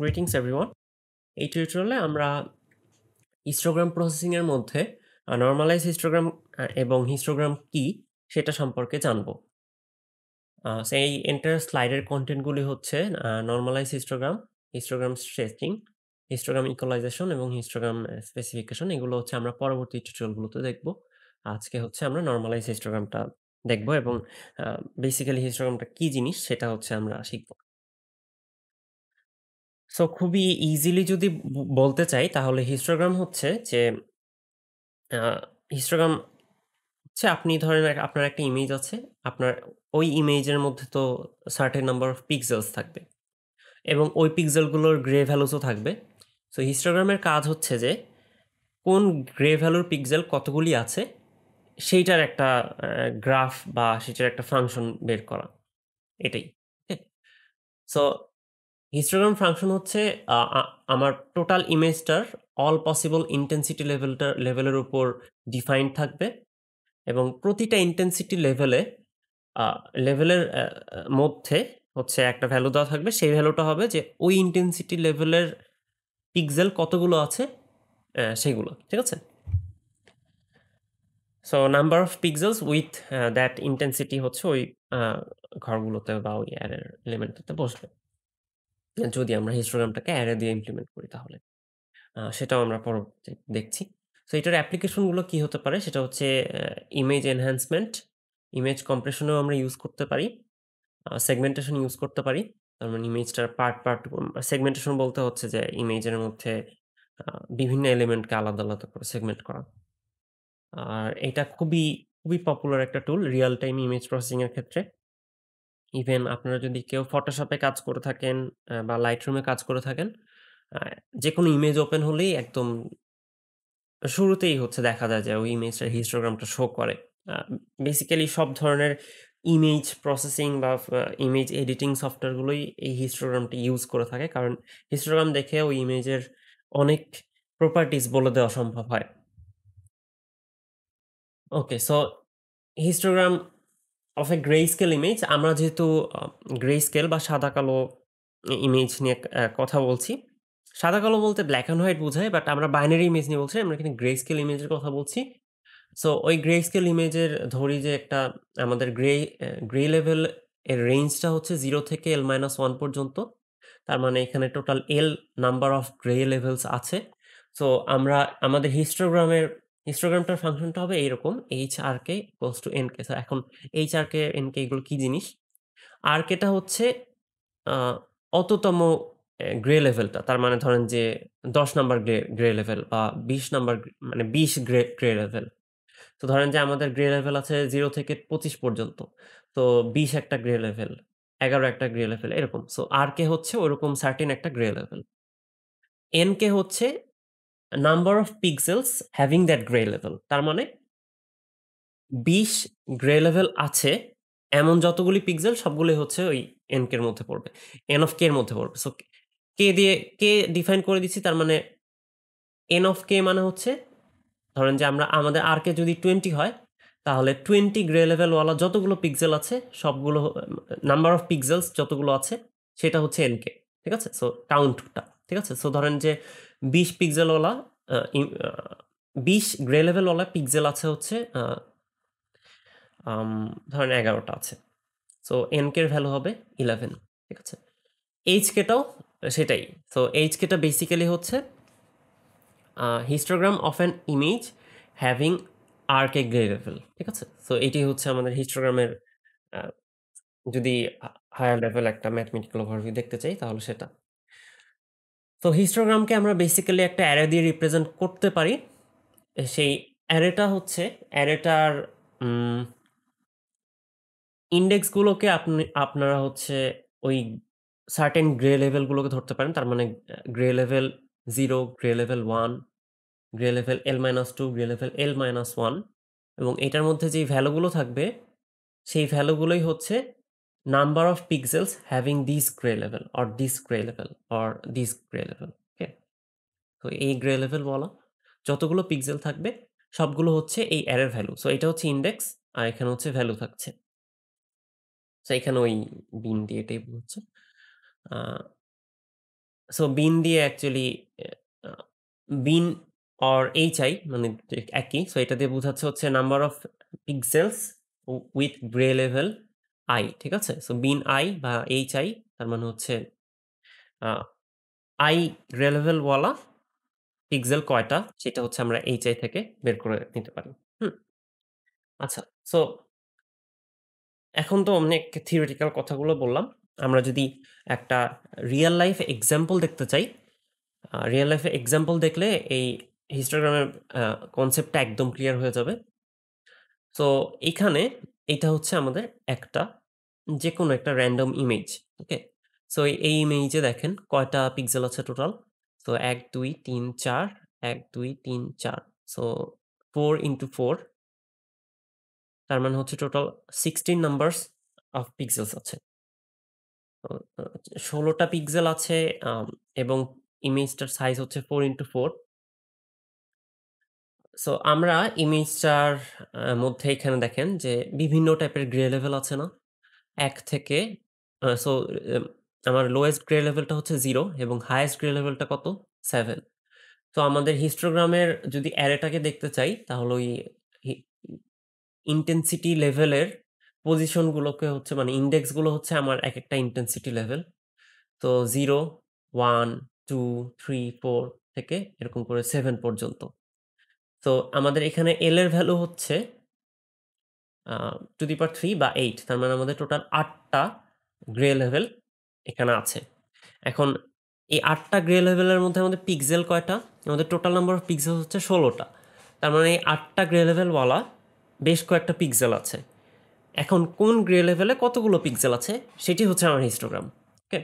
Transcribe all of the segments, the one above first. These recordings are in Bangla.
Greetings everyone. এই টিউটোরিয়ালে আমরা হিস্টোগ্রাম প্রসেসিং এর মধ্যে নরমালাইজ হিস্টোগ্রাম এবং হিস্টোগ্রাম কি সেটা সম্পর্কে জানব। সেই এন্টার স্লাইডের কনটেন্টগুলি হচ্ছে normalize histogram, histogram stretching, histogram equalization এবং হিস্টোগ্রাম স্পেসিফিকেশন। এগুলো হচ্ছে আমরা পরবর্তী টিউটোরিয়ালগুলোতে দেখব। আজকে হচ্ছে আমরা নরমালাইজ হিস্টোগ্রামটা দেখব এবং বেসিক্যালি হিস্টোগ্রামটা কি জিনিস সেটা হচ্ছে আমরা শিখব। সো খুবই ইজিলি যদি বলতে চাই তাহলে হিস্টোগ্রাম হচ্ছে যে আ হিস্টোগ্রাম হচ্ছে আপনি ধরেন আপনার একটা ইমেজ আছে। আপনার ওই ইমেজের মধ্যে তো সার্টেন নাম্বার অফ পিক্সেলস থাকবে এবং ওই পিক্সেলগুলোর গ্রে ভ্যালুসও থাকবে। সো হিস্টোগ্রামের কাজ হচ্ছে যে কোন গ্রে ভ্যালুর পিক্সেল কতগুলি আছে সেইটার একটা গ্রাফ বা সেটার একটা ফাংশন বের করা। এটাই। ওকে? সো হিস্টোগ্রাম ফাংশন হচ্ছে আ আ আমার টোটাল ইমেজটার অল পসিবল ইনটেনসিটি লেভেলের উপর ডিফাইন্ড থাকবে এবং প্রতিটা ইনটেনসিটি আ লেভেলের মধ্যে হচ্ছে একটা ভ্যালু দেওয়া থাকবে। সেই ভ্যালুটা হবে যে ওই ইনটেনসিটি লেভেলের পিক্সেল কতগুলো আছে সেগুলো। ঠিক আছে? So number of pixels with that intensity হচ্ছে ওই আ ঘরগুলোতে বা ওই অ্যারের এলিমেন্টটাতে বসবে। যদি আমরা হিস্টোগ্রামটাকে অ্যারে দিয়ে ইমপ্লিমেন্ট করি তাহলে। সেটাও আমরা পরবর্তীতে দেখছি। সো এটার অ্যাপ্লিকেশন গুলো কি হতে পারে? সেটা হচ্ছে ইমেজ এনহ্যান্সমেন্ট, ইমেজ কম্প্রেশন এও আমরা ইউজ করতে পারি। সেগমেন্টেশন ইউজ করতে পারি। তার মানে ইমেজটার পার্ট সেগমেন্টেশন বলতে হচ্ছে যে ইমেজের মধ্যে আ বিভিন্ন এলিমেন্টকে আলাদা, আলাদা করে সেগমেন্ট করা। আর এটা খুবই পপুলার একটা টুল রিয়াল টাইম ইমেজ প্রসেসিং এর ক্ষেত্রে। ইভেন আপনারা যদি কেউ Photoshop এ কাজ করে থাকেন বা Lightroom এ কাজ করে থাকেন, আ যেকোনো ইমেজ ওপেন হলেই একদম শুরুতেই হচ্ছে দেখা যায় যে ওই ইমেজটার হিস্টোগ্রামটা শো করে। আ বেসিক্যালি সব ধরনের ইমেজ প্রসেসিং বা ইমেজ এডিটিং সফটওয়্যার গুলোই এই হিস্টোগ্রামটি ইউজ করে থাকে। কারণ হিস্টোগ্রাম দেখে ওই ইমেজের অনেক প্রপার্টিজ বলে দেওয়া সম্ভব হয়। Okay, so histogram of a grey scale image আমরা যেহেতু আ গ্রে স্কেল বা সাদা-কালো ইমেজ নিয়ে কথা বলছি। সাদা-কালো বলতে ব্লাক অ্যান্ড হোয়াইট বোঝায় বাট আমরা বাইনারি ইমেজ নিয়ে বলছি। আমরা এখানে গ্রে স্কেল ইমেজের কথা বলছি। সো ওই গ্রে স্কেল ইমেজের ধরি যে একটা আমাদের গ্রে লেভেল এর রেঞ্জটা হচ্ছে 0 থেকে L-1 পর্যন্ত। তার মানে এখানে total L number of grey levels আছে। সো আমরা আমাদের হিস্টোগ্রামটার ফাংশনটা হবে এইরকম HRK = NK। সো এখন HRK, NK এগুলো কি জিনিস? RK টা হচ্ছে আ অততম গ্রে লেভেলটা। তার মানে ধরেন যে ১০ নাম্বার গ্রে লেভেল বা ২০ নাম্বার মানে ২০ গ্রে লেভেল। তো ধরেন যে আমাদের গ্রে লেভেল আছে 0 থেকে ২৫ পর্যন্ত। তো ২০ একটা গ্রে লেভেল, ১১ একটা গ্রে লেভেল এরকম। সো RK হচ্ছে ওরকম সার্টেন একটা গ্রে লেভেল। NK হচ্ছে number of pixels having that grey level. তার মানে ২০ গ্রে লেভেল আছে এমন যতগুলি পিক্সেল সবগুলোই হচ্ছে ওই NK এর মধ্যে পড়বে। N of K এর মধ্যে পড়বে। সো K ডিফাইন করে দিচ্ছি তার মানে N of K মানে হচ্ছে ধরেন যে আমাদের RK যদি 20 হয়, তাহলে 20 গ্রে লেভেল ওয়ালা যতগুলো পিক্সেল আছে সবগুলো নাম্বার অফ পিক্সেলস যতগুলো আছে সেটা হচ্ছে NK। ঠিক আছে? সো কাউন্টটা। ঠিক আছে? সো ধরেন যে ২০ পিক্সেল ওয়ালা আ ইম আ ২০ গ্রে লেভেল ওয়ালা পিক্সেল আছে হচ্ছে আম ধরেন ১১ টা আছে। সো NK এর ভ্যালু হবে 11। ঠিক আছে? HK টাও সেটাই। সো HK টা বেসিক্যালি হচ্ছে histogram of an image having arc a gray level ঠিক আছে? সো এটাই হচ্ছে আমাদের হিস্টোগ্রামের আ যদি হায়ার লেভেল একটা ম্যাথমেটিক্যাল ওভারভিউ দেখতে চাই তাহলে সেটা। তো হিস্টোগ্রামকে আমরা বেসিক্যালি একটা অ্যারে দিয়ে রিপ্রেজেন্ট করতে পারি। সেই অ্যারেটার উম ইনডেক্স গুলোকে আপনারা হচ্ছে ওই সার্টেন গ্রে লেভেল গুলোকে ধরতে পারেন। তার মানে grey level 0, grey level 1, grey level L-2, grey level L-1 এবং এটার মধ্যে যেই ভ্যালু গুলো থাকবে, সেই ভ্যালু গুলোই হচ্ছে number of pixels having this grey level or this grey level or this grey level. Okay? তো এই গ্রে লেভেল বলা যতগুলো পিক্সেল থাকবে সবগুলো হচ্ছে এই অ্যারের ভ্যালু। সো এটা হচ্ছে ইনডেক্স আর এখানে হচ্ছে ভ্যালু থাকছে। সো এখানে ওই বিন দিয়ে এটাই বোঝাচ্ছে। আ সো বিন দিয়ে actually a been or hi মানে একই। সো এটা দিয়ে বোঝাচ্ছে হচ্ছে number of pixels with grey level i, ঠিক আছে? সো বিন i বা hi তার মানে হচ্ছে আ i গ্রে লেভেল ওয়ালা পিক্সেল কয়টা সেটা হচ্ছে আমরা hi থেকে বের করে নিতে পারি। হুম? আচ্ছা। সো এখন তো অনেক থিওরিটিক্যাল কথাগুলো বললাম। আমরা যদি একটা রিয়াল লাইফ এক্সাম্পল দেখতে চাই, রিয়াল লাইফ এ এক্সাম্পল দেখলে এই হিস্টোগ্রামের আ কনসেপ্টটা একদম ক্লিয়ার হয়ে যাবে। সো এইখানে এইটা হচ্ছে আমাদের একটা যেকোনো একটা র‍্যান্ডম ইমেজ। ওকে? সো এই ইমেজে দেখেন কয়টা পিক্সেল আছে টোটাল? সো ১, ২, ৩, ৪, ১, ২, ৩, ৪। সো 4 ইনটু 4 তার মানে হচ্ছে টোটাল 16 নাম্বারস অফ পিক্সেলস আছে। তো ১৬ টা পিক্সেল আছে আম এবং ইমেজটার সাইজ হচ্ছে 4 ইনটু 4। সো আমরা ইমেজটার মধ্যে এখানে দেখেন যে বিভিন্ন টাইপের গ্রে লেভেল আছে না? ১ থেকে সো এম আমার লোয়েস্ট গ্রে লেভেলটা হচ্ছে 0 এবং হাইয়েস্ট গ্রে লেভেলটা কত? 7। তো আমাদের হিস্টোগ্রামের যদি অ্যারেটাকে দেখতে চাই তাহলে ওই হি ইনটেনসিটি লেভেলের পজিশন গুলোকে হচ্ছে মানে ইনডেক্স গুলো হচ্ছে আমার একেকটা ইনটেনসিটি লেভেল। তো 0, 1, 2, 3, 4 থেকে এরকম করে 7 পর্যন্ত। তো আমাদের এখানে L এর ভ্যালু হচ্ছে আ টু দি পাওয়ার 3 বা 8 তার মানে আমাদের টোটাল ৮ টা গ্রে লেভেল এখানে আছে। এখন এই ৮ টা গ্রে লেভেলের মধ্যে আমাদের পিক্সেল কয়টা? আমাদের টোটাল নাম্বার অফ পিক্সেল হচ্ছে ১৬ টা। তার মানে এই ৮ টা গ্রে লেভেল ওয়ালা বেশ কয়েকটা পিক্সেল আছে। এখন কোন গ্রে লেভেলে কতগুলো পিক্সেল আছে সেটি হচ্ছে আমার হিস্টোগ্রাম। ওকে?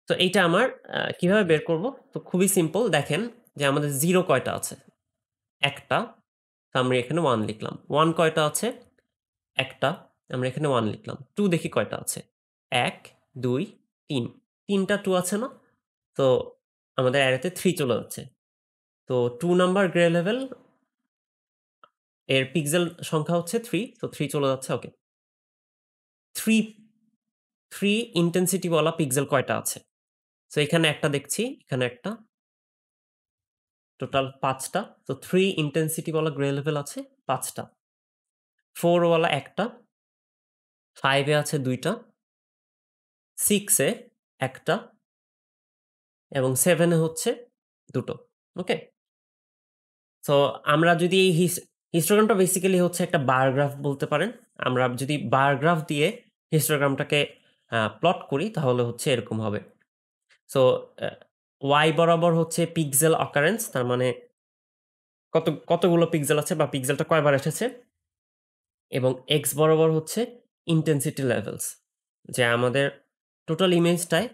তো এইটা আমার কিভাবে বের করব? তো খুবই সিম্পল দেখেন যে আমাদের 0 কয়টা আছে? ১ টা। তো আমরা এখানে 1 লিখলাম। 1 কয়টা আছে? ১ টা। আমরা এখানে 1 লিখলাম। 2 দেখি কয়টা আছে? ১, ২, ৩। ৩ টা 2 আছে না? তো আমাদের অ্যারেতে 3 চলে যাচ্ছে। তো 2 নাম্বার গ্রে লেভেল এর পিক্সেল সংখ্যা হচ্ছে 3 তো 3 চলে যাচ্ছে ওকে। 3, 3 ইনটেনসিটি ওয়ালা পিক্সেল কয়টা আছে? সো এখানে একটা দেখছি, এখানে একটা, টোটাল ৫ টা। তো 3 ইনটেনসিটি ওয়ালা গ্রে লেভেল আছে ৫ টা। 4 ওয়ালা ১ টা, 5 এ আছে ২ টা, 6 এ ১ টা এবং 7 এ হচ্ছে ২ টো। ওকে? সো আমরা যদি এই হিস্টোগ্রামটা বেসিক্যালি হচ্ছে একটা বার গ্রাফ বলতে পারেন। আমরা যদি বার গ্রাফ দিয়ে হিস্টোগ্রামটাকে প্লট করি তাহলে হচ্ছে এরকম হবে। সো অ্যা Y বরাবর হচ্ছে পিক্সেল অকারেন্স তার মানে কতগুলো পিক্সেল আছে বা পিক্সেলটা কয়বার এসেছে এবং X বরাবর হচ্ছে ইনটেনসিটি লেভেলস। যে আমাদের টোটাল ইমেজটায়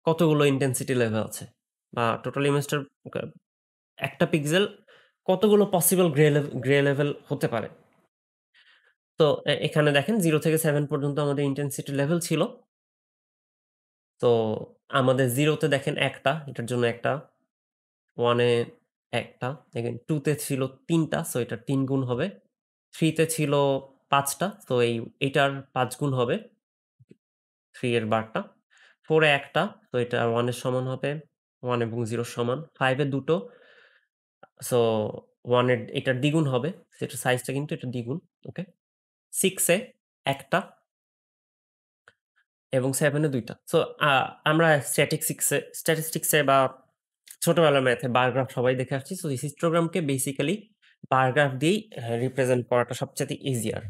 কতগুলো ইনটেনসিটি লেভেল আছে বা টোটাল ইমেজটার কা একটা পিক্সেল কতগুলো পসিবল গ্রে লেভেল হতে পারে। তো এখানে দেখেন 0 থেকে 7 পর্যন্ত আমাদের ইনটেনসিটি লেভেল ছিল। তো আমাদের 0 তে দেখেন ১ টা, এটার জন্য ১ টা, 1 এ ১ টা, এগেইন 2 তে ছিল ৩ টা, সো এটার ৩ গুণ হবে। 3 তে ছিল ৫ টা, তো এইটার ৫ গুণ হবে 3 এর বারটা। 4 এ ১ টা, তো এটা 1 এর সমান হবে। 1 এবং 0 এর সমান। 5 এ ২ টো, সো 1 এর এটার দ্বিগুণ হবে। এটার সাইজটা কিন্তু এটার দ্বিগুণ। ওকে? 6 এ ১ টা এবং 7 এ ২ টা। সো আ আমরা স্ট্যাটিস্টিক্স এ বা ছোটবেলার ম্যাথে বার গ্রাফ সবাই দেখে আসছি। সো হিস্টোগ্রামকে বেসিক্যালি বার গ্রাফ দিয়েই রিপ্রেজেন্ট করাটা সবচাইতে ইজিয়ার।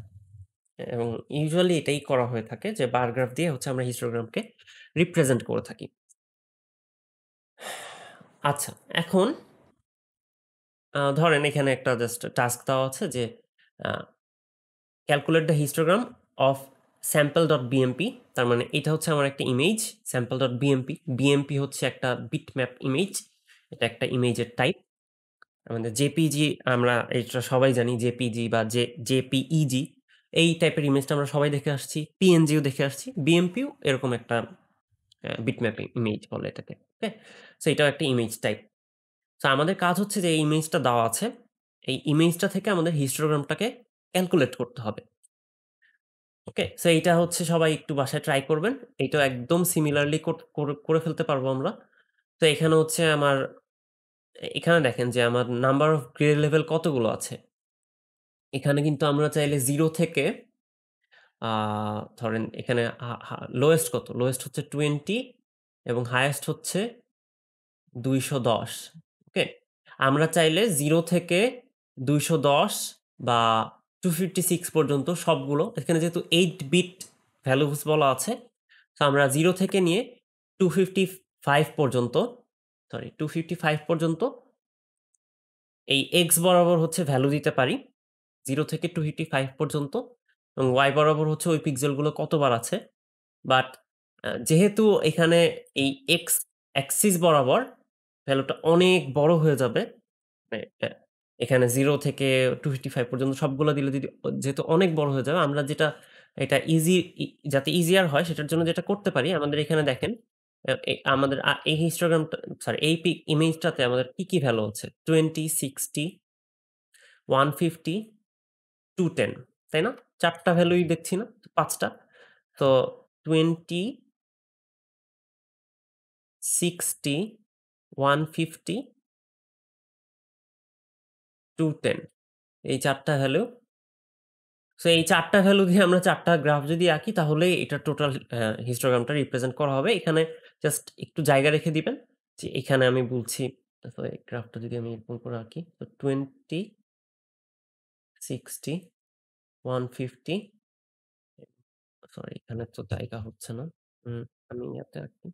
এবং ইউজুয়ালি এটাই করা হয়ে থাকে যে বার গ্রাফ দিয়ে হচ্ছে আমরা হিস্টোগ্রামকে রিপ্রেজেন্ট করে থাকি। আচ্ছা, এখন ধরেন এখানে একটা জাস্ট টাস্ক দেওয়া আছে যে uh calculate the histogram of sample.bmp তার মানে এটা হচ্ছে আমার একটা ইমেজ sample.bmp। বিএমপি হচ্ছে একটা বিটম্যাপ ইমেজ। এটা একটা ইমেজের টাইপ। আমাদের জেপিইজি আমরা এটা সবাই জানি জেপিইজি বা জেপিইজি এই টাইপের ইমেজটা আমরা সবাই দেখে আসছি। পিএনজিও দেখে আসছি। বিএমপিও এরকম একটা বিটম্যাপ ইমেজ বলে এটাকে। ওকে? সো এটাও একটা ইমেজ টাইপ। সো আমাদের কাজ হচ্ছে যে এই ইমেজটা দেওয়া আছে। এই ইমেজটা থেকে আমাদের হিস্টোগ্রামটাকে ক্যালকুলেট করতে হবে। ওকে? সো এইটা হচ্ছে সবাই একটু বাসায় ট্রাই করবেন। এইটাও একদম সিমিলারলি করে ফেলতে পারবো আমরা। তো এখানে হচ্ছে আমার এখানে দেখেন যে আমার নাম্বার অফ গ্রেড লেভেল কতগুলো আছে। এখানে কিন্তু আমরা চাইলে 0 থেকে আ ধরেন এখানে হা হা লোয়েস্ট কত? লোয়েস্ট হচ্ছে 20 এবং হাইয়েস্ট হচ্ছে ২১০। ওকে? আমরা চাইলে 0 থেকে ২১০ বা 256 পর্যন্ত সবগুলো এখানে যেহেতু 8 বিট ভ্যালুস বলা আছে, সো আমরা 0 থেকে নিয়ে 255 পর্যন্ত 255 পর্যন্ত এই x বরাবর হচ্ছে ভ্যালু দিতে পারি। 0 থেকে 255 পর্যন্ত এবং y বরাবর হচ্ছে ওই পিক্সেলগুলো কতবার আছে। বাট যেহেতু এখানে এই x অ্যাক্সিস বরাবর ভ্যালুটা অনেক বড় হয়ে যাবে। মানে এখানে 0 থেকে 255 পর্যন্ত সবগুলা দিলে যদি যেহেতু অনেক বড় হয়ে যাবে, আমরা যেটা এটা যাতে ইজিয়ার হয় সেটার জন্য যেটা করতে পারি, আমাদের এখানে দেখেন আমাদের এই হিস্টোগ্রামটা সরি এই ইমেজটাতে আমাদের কি ভ্যালু আছে? 20, 60, 150, 210 তাই না? ৪ টা ভ্যালুই দেখছি না? ৫ টা। তো 20, 60, 150, 210 এই ৪ টা ভ্যালু। সো এই ৪ টা ভ্যালু দিয়ে আমরা ৪ টা গ্রাফ যদি আঁকি তাহলেই এটা টোটাল হিস্টোগ্রামটা রিপ্রেজেন্ট করা হবে। এখানে জাস্ট একটু জায়গা রেখে দিবেন। যে এখানে আমি বলছি সরি গ্রাফটা যদি আমি এরকম করে আঁকি। তো 20, 60, 150 সরি এখানে তো জায়গা হচ্ছে না। আমি ইয়াতে আঁকি।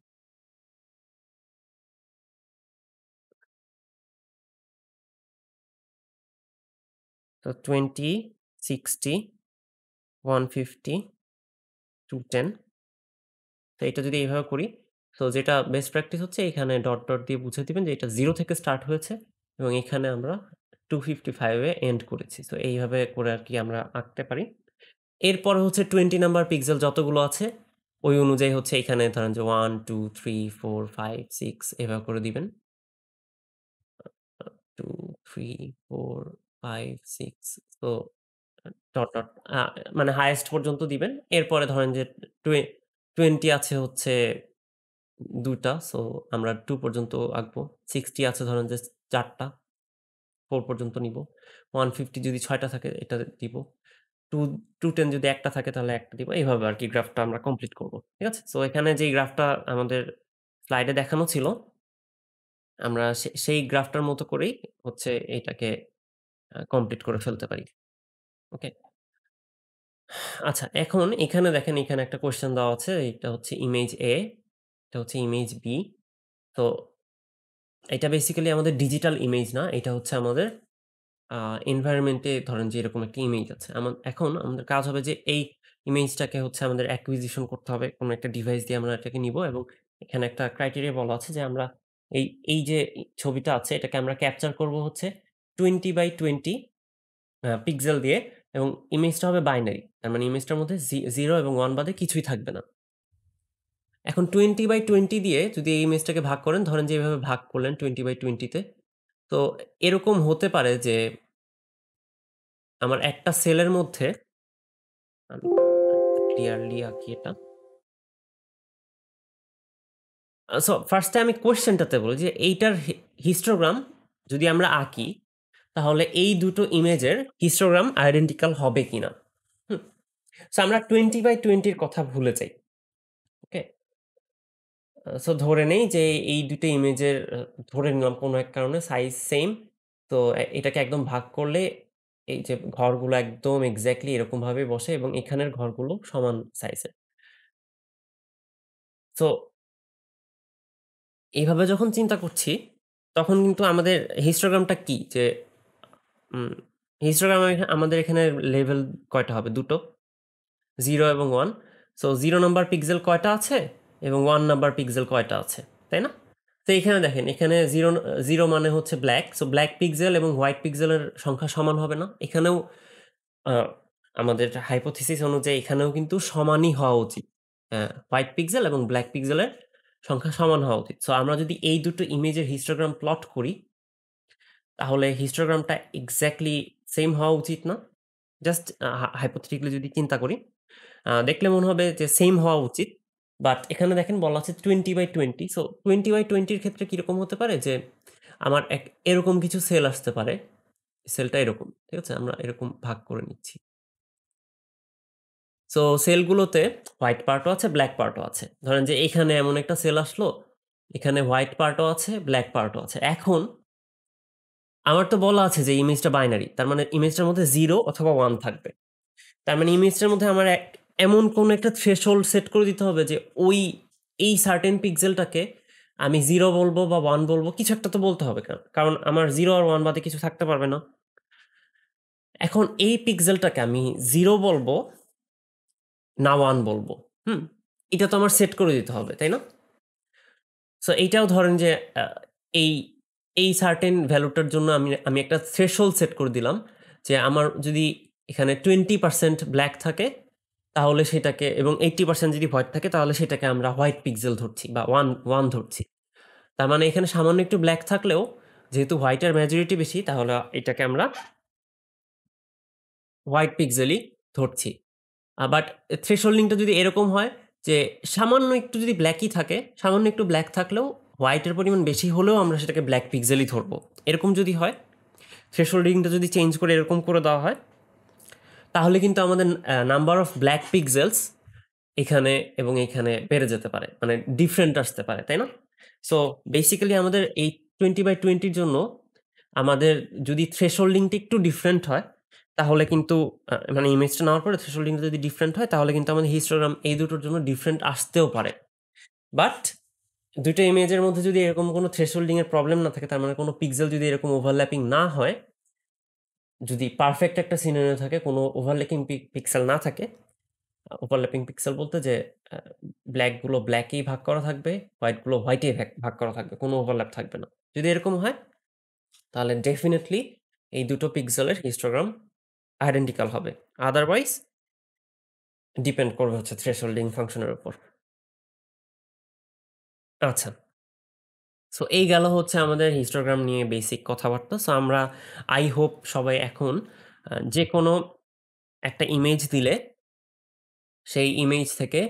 তো 20, 60, 150, 210 তো এটা যদি এভাবে করি, তো যেটা বেস্ট প্র্যাকটিস হচ্ছে এখানে ডট দিয়ে বুঝিয়ে দিবেন যে এটা 0 থেকে স্টার্ট হয়েছে এবং এখানে আমরা 255 এ এন্ড করেছি। সো এইভাবে করে আরকি আমরা আঁকতে পারি। এরপরে হচ্ছে 20 নাম্বার পিক্সেল যতগুলো আছে, ওই অনুযায়ী হচ্ছে এখানে ধরেন যে 1, 2, 3, 4, 5, 6 এভাবে করে দিবেন। 2, 3, 4, 5, 6 তো ডট আ মানে হাইয়েস্ট পর্যন্ত দিবেন। এরপরে ধরেন যে টুয়ে 20 আছে হচ্ছে ২ টা। সো আমরা 2 পর্যন্ত আঁকবো। 60 আছে ধরেন যে ৪ টা, 4 পর্যন্ত নিবো। 150 যদি ৬ টা থাকে এটা দিব। 2 210 যদি ১ টা থাকে তাহলে ১ টা দিব। এভাবে আরকি গ্রাফটা আমরা কমপ্লিট করব। ঠিক আছে? সো এখানে যেই গ্রাফটা আমাদের স্লাইডে দেখানো ছিল, আমরা সেই গ্রাফটার মতো করেই হচ্ছে এইটাকে কমপ্লিট করে ফেলতে পারি। ওকে? আচ্ছা এখন এখানে দেখেন এখানে একটা কোয়েশ্চেন দেওয়া আছে। এটা হচ্ছে ইমেজ A, এটা হচ্ছে ইমেজ B। তো এটা বেসিক্যালি আমাদের ডিজিটাল ইমেজ না। এটা হচ্ছে আমাদের আ এনভায়রনমেন্ট এ ধরেন যে এরকম একটা ইমেজ আছে। এখন আমাদের কাজ হবে যে এই ইমেজটাকে হচ্ছে আমাদের অ্যাকুইজিশন করতে হবে। কোন একটা ডিভাইস দিয়ে আমরা এটাকে নিবো এবং এখানে একটা ক্রাইটেরিয়া বলা আছে যে আমরা এই যে ছবিটা আছে এটাকে আমরা ক্যাপচার করব হচ্ছে 20/20 পিক্সেল দিয়ে এবং ইমেজটা হবে বাইনারি। তার মানে ইমেজটার মধ্যে 0 এবং 1 বাদে কিছুই থাকবে না। এখন 20/20 দিয়ে যদি এই ইমেজটাকে ভাগ করেন, ধরেন যে এভাবে ভাগ করলেন 20/20 তে। তো এরকম হতে পারে যে আমার একটা সেলের মধ্যে আমি ক্লিয়ারলি আঁকি এটা। সো ফার্স্ট এ আমি কোয়েশ্চেনটাতে বলি যে এইটার হিস্টোগ্রাম যদি আমরা আঁকি, তাহলে এই দুটো ইমেজের হিস্টোগ্রাম আইডেন্টিক্যাল হবে কিনা? হুম? সো আমরা 20/20 র কথা ভুলে যাই। ওকে? সো ধরে নেই যে এই ২ টা ইমেজের ধরে নিলাম কোনো এক কারণে সাইজ সেইম। তো এটাকে একদম ভাগ করলে এই যে ঘরগুলো একদম এক্সাক্টলি এরকমভাবে বসে এবং এখানের ঘরগুলো সমান সাইজের। সো এইভাবে যখন চিন্তা করছি, তখন কিন্তু আমাদের হিস্টোগ্রামটা কি? যে উম হিস্টোগ্রাম আমাদের এখানে লেভেল কয়টা হবে? ২ টো। 0 এবং 1 সো 0 নাম্বার পিক্সেল কয়টা আছে এবং 1 নাম্বার পিক্সেল কয়টা আছে, তাই না? তো এখানে দেখেন এখানে 0 মানে হচ্ছে ব্লাক। সো ব্লাক পিক্সেল এবং হোয়াইট পিক্সেলের সংখ্যা সমান হবে না? এখানেও আ আমাদের হাইপোথিসিস অনুযায়ী এখানেও কিন্তু সমানই হওয়া উচিত। হোয়াইট পিক্সেল এবং ব্লাক পিক্সেলের সংখ্যা সমান হওয়া উচিত। সো আমরা যদি এই দুটো ইমেজের হিস্টোগ্রাম প্লট করি, তাহলে হিস্টোগ্রামটা এক্সাক্টলি সেইম হওয়া উচিত না? জাস্ট হাইপোথেটিক্যালি যদি চিন্তা করি। দেখলে মনে হবে যে সেম হওয়া উচিত। বাট এখানে দেখেন বলা আছে 20/20। সো 20/20 এর ক্ষেত্রে কিরকম হতে পারে যে আমার এরকম কিছু সেল আসতে পারে। সেলটা এরকম। ঠিক আছে? আমরা এরকম ভাগ করে নিচ্ছি। সো সেলগুলোতে হোয়াইট পার্টও আছে, ব্লাক পার্টও আছে। ধরেন যে এখানে এমন একটা সেল আসলো, এখানে হোয়াইট পার্টও আছে, ব্লাক পার্টও আছে। এখন আমার তো বলা আছে যে ইমেজটা বাইনারি। তার মানে ইমেজটার মধ্যে 0 অথবা 1 থাকবে। তার মানে ইমেজটার মধ্যে আমার এমন কোনো একটা থ্রেশহোল্ড সেট করে দিতে হবে যে ওই এই সার্টেন পিক্সেলটাকে আমি 0 বলবো বা 1 বলবো, কিছু একটা তো বলতে হবে। কারণ আমার 0 আর 1 বাদে কিছু থাকতে পারবে না। এখন এই পিক্সেলটাকে আমি 0 বলবো না 1 বলবো। হুম? এটা তো আমার সেট করে দিতে হবে, তাই না? সো এইটাও ধরেন যে আ এই, এই সার্টেন ভ্যালুটার জন্য আমি একটা থ্রেশহোল্ড সেট করে দিলাম যে আমার যদি এখানে 20% ব্লাক থাকে তাহলে সেটাকে, এবং 80% যদি হোয়াইট থাকে তাহলে সেটাকে আমরা হোয়াইট পিক্সেল ধরছি বা 1 ধরছি। তার মানে এখানে সামান্য একটু ব্লাক থাকলেও যেহেতু হোয়াইটের মেজরিটি বেশি তাহলে এটাকে আমরা হোয়াইট পিক্সেলই ধরছি। বাট থ্রেশহোল্ডিংটা যদি এরকম হয় যে সামান্য একটু যদি ব্ল্যাকই থাকে, সামান্য একটু ব্ল্যাক থাকলেও হোয়াইটের পরিমাণ বেশি হলেও আমরা সেটাকে ব্ল্যাক পিক্সেলই ধরবো। এরকম যদি হয়, থ্রেশহোল্ডিংটা যদি চেঞ্জ করে এরকম করে দেওয়া হয়, তাহলে কিন্তু আমাদের নাম্বার অফ ব্ল্যাক পিক্সেলস এখানে এবং এখানে বেড়ে যেতে পারে। মানে ডিফারেন্ট আসতে পারে, তাই না? সো বেসিক্যালি আমাদের এই 20/20 র জন্য আমাদের যদি থ্রেশহোল্ডিংটা একটু ডিফারেন্ট হয়, তাহলে কিন্তু মানে ইমেজটা নেওয়ার পরে থ্রেশহোল্ডিংটা যদি ডিফারেন্ট হয়, তাহলে কিন্তু আমাদের হিস্টোগ্রাম এই দুটোর জন্য ডিফারেন্ট আসতেও পারে। বাট ২ টা ইমেজের মধ্যে যদি এরকম কোনো থ্রেশহোল্ডিং এর প্রবলেম না থাকে, তার মানে কোনো পিক্সেল যদি এরকম ওভারল্যাপিং না হয়, যদি পারফেক্ট একটা সিনারিও থাকে, কোনো ওভারল্যাপিং পিক্সেল না থাকে, ওভারল্যাপিং পিক্সেল বলতে যে আ ব্লাক গুলো ব্লাকেই ভাগ করা থাকবে, হোয়াইট গুলো হোয়াইটেই ভাগ করা থাকবে। কোনো ওভারল্যাপ থাকবে না। যদি এরকম হয়, তাহলে ডেফিনিটলি এই দুটো পিক্সেলের হিস্টোগ্রাম আইডেন্টিক্যাল হবে। আদারওয়াইজ ডিপেন্ড করবে হচ্ছে থ্রেশহোল্ডিং ফাংশনের উপর। আচ্ছা। সো এই গেল হচ্ছে আমাদের হিস্টোগ্রাম নিয়ে বেসিক কথাবার্তা। সো আমরা আই হোপ সবাই এখন যেকোনো একটা ইমেজ দিলে সেই ইমেজ থেকে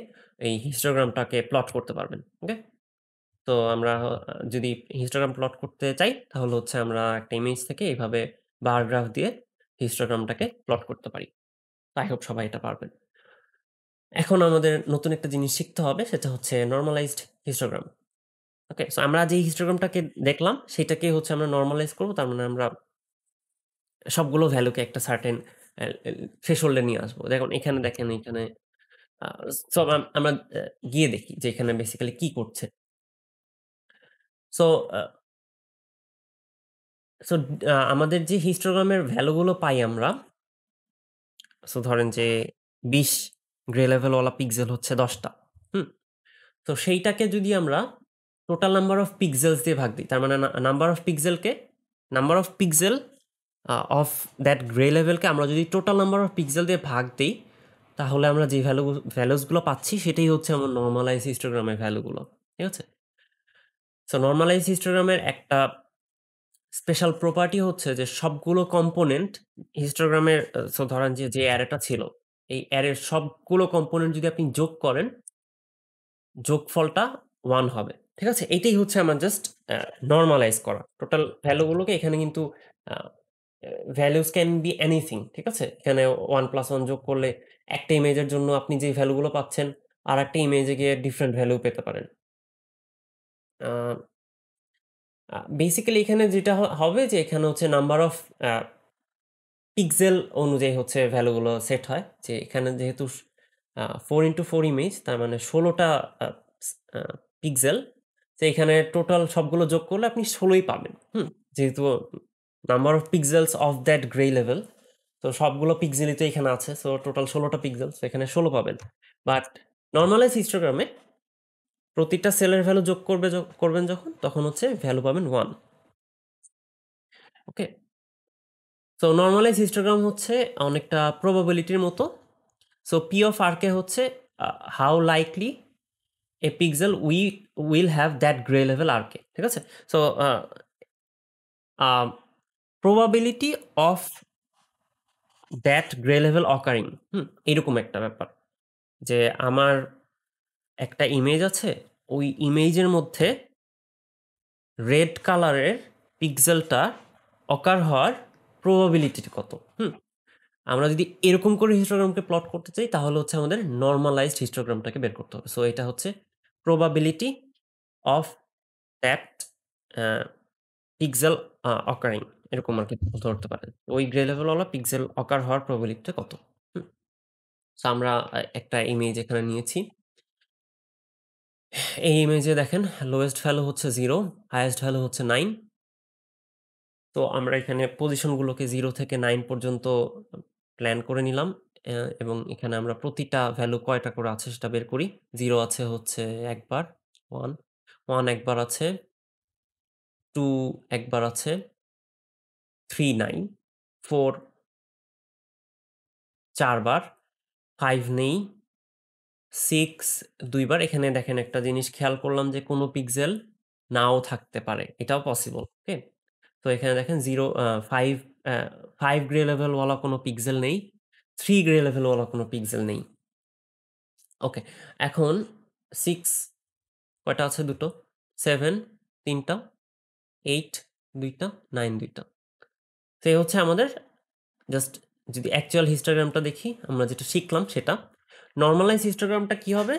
এই হিস্টোগ্রামটাকে প্লট করতে পারবেন। ওকে? তো আমরা যদি হিস্টোগ্রাম প্লট করতে চাই, তাহলে হচ্ছে আমরা একটা ইমেজ থেকে এভাবে বার গ্রাফ দিয়ে হিস্টোগ্রামটাকে প্লট করতে পারি। আই হোপ সবাই এটা পারবেন। এখন আমাদের নতুন একটা জিনিস শিখতে হবে, সেটা হচ্ছে নরমালাইজড হিস্টোগ্রাম। ওকে? সো আমরা যে হিস্টোগ্রামটাকে দেখলাম সেটাকে হচ্ছে আমরা নরমালাইজ করব। তার মানে আমরা সবগুলো ভ্যালুকে একটা সার্টেন অ্যা এ থ্রেশহোল্ড এ নিয়ে আসবো। দেখুন এখানে দেখেন, এখানে আ সো আমরা গিয়ে দেখি যে এখানে বেসিক্যালি কি করছে। সো আ সো আমাদের যে হিস্টোগ্রামের ভ্যালুগুলো পাই আমরা, সো ধরেন যে ২০ গ্রে লেভেল ওয়ালা পিক্সেল হচ্ছে ১০ টা। হুম? তো সেইটাকে যদি আমরা টোটাল নাম্বার অফ পিক্সেলস দিয়ে ভাগ দিই, তার মানে number of pixel of that grey লেভেলকে আমরা যদি টোটাল নাম্বার অফ পিক্সেল দিয়ে ভাগ দেই, তাহলে আমরা যে ভ্যালুসগুলো পাচ্ছি সেটাই হচ্ছে আমার নরমালাইজ হিস্টোগ্রামের ভ্যালুগুলো। ঠিক আছে? সো নরমালাইজ হিস্টোগ্রামের একটা স্পেশাল প্রপার্টি হচ্ছে যে সবগুলো কম্পোনেন্ট হিস্টোগ্রামের, সো ধরেন যে অ্যারেটা ছিল, এই অ্যারের সবগুলো কম্পোনেন্ট যদি আপনি যোগ করেন, যোগফলটা 1 হবে। ঠিক আছে? এইটাই হচ্ছে আমার জাস্ট নরমালাইজ করা। টোটাল ভ্যালুগুলোকে এখানে কিন্তু আ ভ্যালুস ক্যান বি এনিথিং। ঠিক আছে? এখানে 1+1 যোগ করলে একটা ইমেজের জন্য আপনি যে ভ্যালুগুলো পাচ্ছেন, আরেকটা ইমেজে গিয়ে ডিফারেন্ট ভ্যালু পেতে পারেন। আ বেসিক্যালি এখানে যেটা হবে যে এখানে হচ্ছে নাম্বার অফ আ পিক্সেল অনুযায়ী হচ্ছে ভ্যালুগুলো সেট হয়। যে এখানে যেহেতু 4x4 ইমেজ, তার মানে ১৬ টা আ আ পিক্সেল। তো এখানে টোটাল সবগুলো যোগ করলে আপনি ১৬ ই পাবেন। হুম? যেহেতু number of pixels of that grey level, তো সবগুলো পিক্সেলই তো এখানে আছে। সো টোটাল ১৬ টা পিক্সেল। সো এখানে ১৬ পাবেন। বাট নরমালাইজ হিস্টোগ্রামে প্রতিটা সেলের ভ্যালু যোগ করবেন যখন, তখন হচ্ছে ভ্যালু পাবেন 1। ওকে? সো নরমালাইজ হিস্টোগ্রাম হচ্ছে অনেকটা প্রবাবিলিটির মতো। সো P of R কে হচ্ছে how likely a pixel will have that gray level RK, ঠিক আছে? So probability of that gray level occurring, হুম? এরকম একটা ব্যাপার। যে আমার একটা ইমেজ আছে, ওই ইমেজের মধ্যে রেড কালারের পিক্সেলটা occur হওয়ার probability কত? হুম? আমরা যদি এরকম করে হিস্টোগ্রামকে প্লট করতে চাই তাহলে হচ্ছে আমাদের নরমালাইজড হিস্টোগ্রামটাকে বের করতে হবে। সো এটা হচ্ছে probability of that a pixel occurring এরকম আরকি ধরতে পারেন। ওই গ্রে লেভেল ওয়ালা পিক্সেল occur হওয়ার probability টা কত? হুম? সো আমরা একটা ইমেজ এখানে নিয়েছি। এই ইমেজে দেখেন লোয়েস্ট ভ্যালু হচ্ছে 0, হাইয়েস্ট ভ্যালু হচ্ছে 9। তো আমরা এখানে পজিশনগুলোকে 0 থেকে 9 পর্যন্ত প্ল্যান করে নিলাম। এবং এখানে আমরা প্রতিটা ভ্যালু কয়টা করে আছে সেটা বের করি। 0 আছে হচ্ছে ১ বার, 1, 1 একবার আছে, 2 একবার আছে, 3 নাই, 4 ৪ বার, 5 নেই, 6 ২ বার। এখানে দেখেন একটা জিনিস খেয়াল করলাম যে কোন পিক্সেল নাও থাকতে পারে। এটাও পসিবল। ওকে? তো এখানে দেখেন 0 5 অ্যা 5 গ্রে লেভেল ওয়ালা কোনো পিক্সেল নেই। 3 গ্রে লেভেল ওয়ালা কোনো পিক্সেল নেই। ওকে। এখন 6 কয়টা আছে? ২ টো। 7 ৩ টা, 8 ২ টা, 9 ২ টা। তো এই হচ্ছে আমাদের জাস্ট যদি অ্যাকচুয়াল হিস্টোগ্রামটা দেখি, আমরা যেটা শিখলাম সেটা। নরমালাইজ হিস্টোগ্রামটা কি হবে?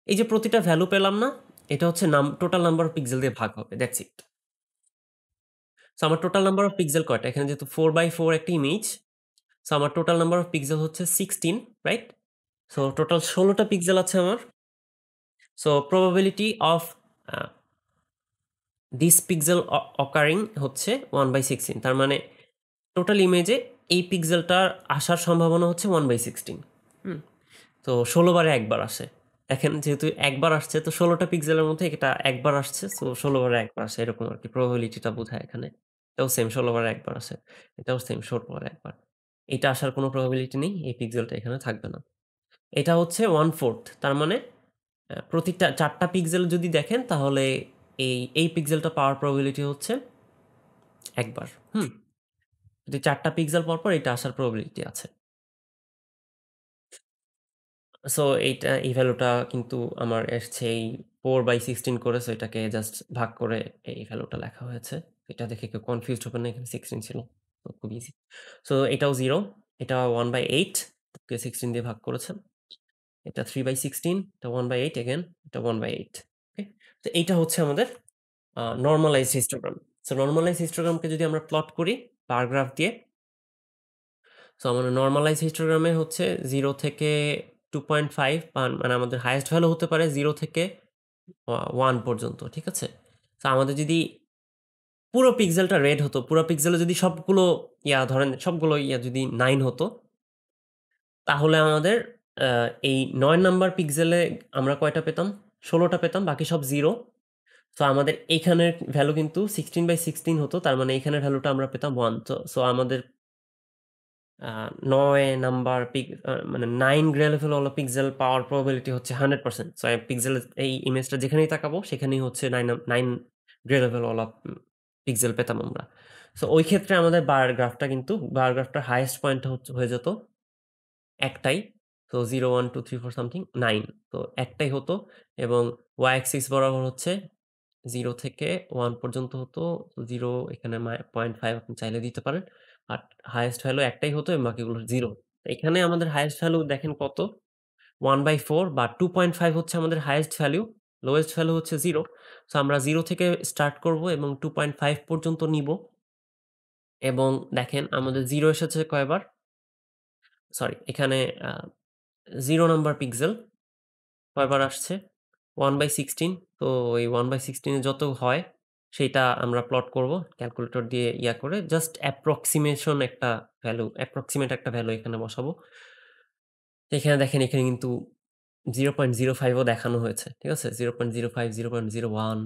এই যে প্রতিটা ভ্যালু পেলাম না? এটা হচ্ছে টোটাল নাম্বার অফ পিক্সেল দিয়ে ভাগ হবে। That's it. সো আমার টোটাল নাম্বার অফ পিক্সেল কয়টা? এখানে যেহেতু 4/4 একটা ইমেজ, সো আমার টোটাল নাম্বার অফ পিক্সেল হচ্ছে 16, রাইট? সো টোটাল ১৬ টা পিক্সেল আছে আমার। So probability of a this pixel occurring হচ্ছে 1/16 তার মানে টোটাল ইমেজে এই পিক্সেলটার আসার সম্ভাবনা হচ্ছে 1/16 হুম? তো ১৬ বারে ১ বার আসে। দেখেন যেহেতু ১ বার আসছে তো ১৬ টা পিক্সেলের মধ্যে এটা ১ বার আসছে। সো ১৬ বারে ১ বার আসে এরকম আরকি probability টা বোঝায় এখানে। এটাও সেম ১৬ বারে ১ বার আসে। এটাও সেম ১৬ বারে ১ বার। এটা আসার কোনো probability নেই। এই পিক্সেলটা এখানে থাকবে না। এটা হচ্ছে 1/4 তার মানে প্রতিটা ৪ টা পিক্সেল যদি দেখেন তাহলে এই পিক্সেলটা পাওয়ার probability হচ্ছে ১ বার। হুম? যদি ৪ টা পিক্সেল পরপর এটা আসার probability আছে। সো এই ভ্যালুটা কিন্তু আমার এসছে এই 4/16 করে সো এটাকে জাস্ট ভাগ করে এই ভ্যালুটা লেখা হয়েছে। এটা দেখে কেউ কনফিউজড হবেন না এখানে 16 ছিল। তো খুব ইজি। সো এটাও 0 এটা 1/8 কে 16 দিয়ে ভাগ করেছে। এটা 3/16 এটা 1/8 এগেইন এটা 1/8 ওকে? তো এইটা হচ্ছে আমাদের নরমালাইজড হিস্টোগ্রাম। সো নরমালাইজড হিস্টোগ্রামকে যদি আমরা প্লট করি বার গ্রাফ দিয়ে, সো আমাদের নরমালাইজড হিস্টোগ্রামে হচ্ছে 0 থেকে 2.5 মানে আমাদের হাইয়েস্ট ভ্যালু হতে পারে 0 থেকে 1 পর্যন্ত। ঠিক আছে? সো আমাদের যদি পুরো পিক্সেলটা রেড হতো, পুরো পিক্সেলে যদি সবগুলো ধরেন সবগুলো যদি 9 হতো, তাহলে আমাদের আ এই ৯ নাম্বার পিক্সেলে আমরা কয়টা পেতাম? ১৬ টা পেতাম। বাকি সব 0। সো আমাদের এইখানের ভ্যালু কিন্তু 16/16 হতো। তার মানে এইখানের ভ্যালুটা আমরা পেতাম 1 সো আমাদের আ ৯ নাম্বার মানে 9 গ্রে লেভেল ওয়ালা পিক্সেল পাওয়ার প্রবাবিলিটি হচ্ছে 100%। সো এই ইমেজটা যেখানেই তাকাবো সেখানেই হচ্ছে 9 গ্রে লেভেল ওয়ালা পিক্সেল পেতাম আমরা। সো ওই ক্ষেত্রে আমাদের বার গ্রাফটার হাইয়েস্ট পয়েন্টটা হয়ে যেত একটাই। তো ০, ১, ২, ৩, ৪ সামথিং ৯ তো একটাই হতো এবং y অ্যাক্সিস বরাবর হচ্ছে 0 থেকে 1 পর্যন্ত হতো। 0 এখানে ০.৫ আপনি চাইলে দিতে পারেন। বাট হাইয়েস্ট ভ্যালু একটাই হতো এবং বাকিগুলো 0। এখানে আমাদের হাইয়েস্ট ভ্যালু দেখেন কত? 1/4 বা 2.5 হচ্ছে আমাদের হাইয়েস্ট ভ্যালু। লোয়েস্ট ভ্যালু হচ্ছে 0। সো আমরা 0 থেকে স্টার্ট করব এবং 2.5 পর্যন্ত নিবো এবং দেখেন আমাদের 0 এসেছে কয়বার? সরি এখানে আ 0 নাম্বার পিক্সেল কয়বার আসছে? 1/16 তো এই 1/16 এ যত হয় সেইটা আমরা প্লট করব। ক্যালকুলেটর দিয়ে করে জাস্ট অ্যাপ্রক্সিমেট একটা ভ্যালু এখানে বসাবো। তো এখানে দেখেন এখানে কিন্তু 0.05 ও দেখানো হয়েছে। ঠিক আছে? 0.05, 0.01,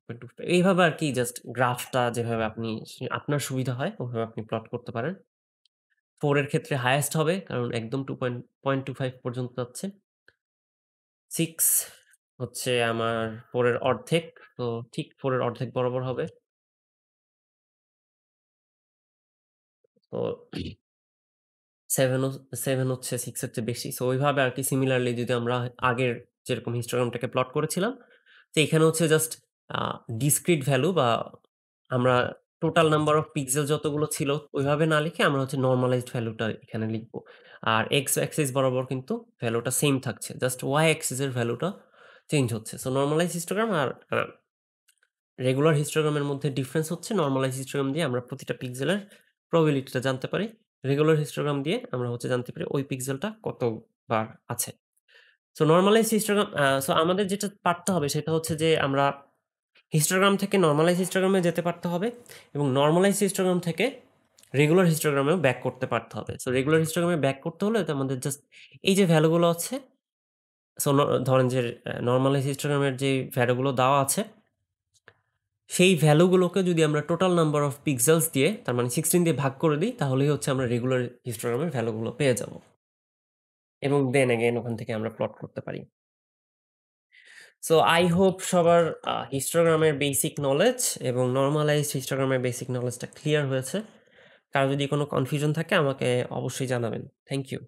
0.25 এইভাবে আরকি জাস্ট গ্রাফটা যেভাবে আপনি আপনার সুবিধা হয় ওভাবে আপনি প্লট করতে পারেন। 4 এর ক্ষেত্রে হাইয়েস্ট হবে কারণ একদম 0.25 পর্যন্ত যাচ্ছে। 6 হচ্ছে আমার 4 এর অর্ধেক। তো ঠিক 4 এর অর্ধেক বরাবর হবে। তো 7 ও 7 হচ্ছে 6 এর চেয়ে বেশি। সো ওইভাবে আরকি সিমিলারলি যদি আমরা আগের যেরকম হিস্টোগ্রামটাকে প্লট করেছিলাম, তো এখানে হচ্ছে জাস্ট আ ডিসক্রিট ভ্যালু বা আমরা টোটাল নাম্বার অফ পিক্সেল যতগুলো ছিল ওইভাবে না লিখে আমরা হচ্ছে নরমালাইজড ভ্যালুটা এখানে লিখব। আর এক্স অ্যাক্সিস বরাবর কিন্তু ভ্যালুটা সেইম থাকছে। জাস্ট ওয়াই অ্যাক্সিস এর ভ্যালুটা চেঞ্জ হচ্ছে। সো নরমালাইজড হিস্টোগ্রাম আর রেগুলার হিস্টোগ্রামের মধ্যে ডিফারেন্স হচ্ছে নরমালাইজ হিস্টোগ্রাম দিয়ে আমরা প্রতিটা পিক্সেলের প্রবাবিলিটিটা জানতে পারি। রেগুলার হিস্টোগ্রাম দিয়ে আমরা হচ্ছে জানতে পারি ওই পিক্সেলটা কতবার আছে। সো নরমালাইজ হিস্টোগ্রাম সো আমাদের যেটা পারতে হবে সেটা হচ্ছে যে আমরা হিস্টোগ্রাম থেকে নরমালাইজ হিস্টোগ্রামে যেতে পারতে হবে এবং নরমালাইজ হিস্টোগ্রাম থেকে রেগুলার হিস্টোগ্রামেও ব্যাক করতে পারতে হবে। সো রেগুলার হিস্টোগ্রামে ব্যাক করতে হলে তো আমাদের জাস্ট এই যে ভ্যালুগুলো আছে সো ধরেন যে নরমালাইজ হিস্টোগ্রামের যে ভ্যালুগুলো দেওয়া আছে সেই ভ্যালুগুলোকে যদি আমরা টোটাল নাম্বার অফ পিক্সেলস দিয়ে তার মানে 16 দিয়ে ভাগ করে দিই তাহলেই হচ্ছে আমরা রেগুলার হিস্টোগ্রামের ভ্যালুগুলো পেয়ে যাব। এবং দেন এগেইন ওখান থেকে আমরা প্লট করতে পারি। সো আই হোপ সবার হিস্টোগ্রামের বেসিক নলেজ এবং নরমালাইজড হিস্টোগ্রামের বেসিক নলেজটা ক্লিয়ার হয়েছে। কারো যদি কোনো কনফিউশন থাকে আমাকে অবশ্যই জানাবেন। Thank you.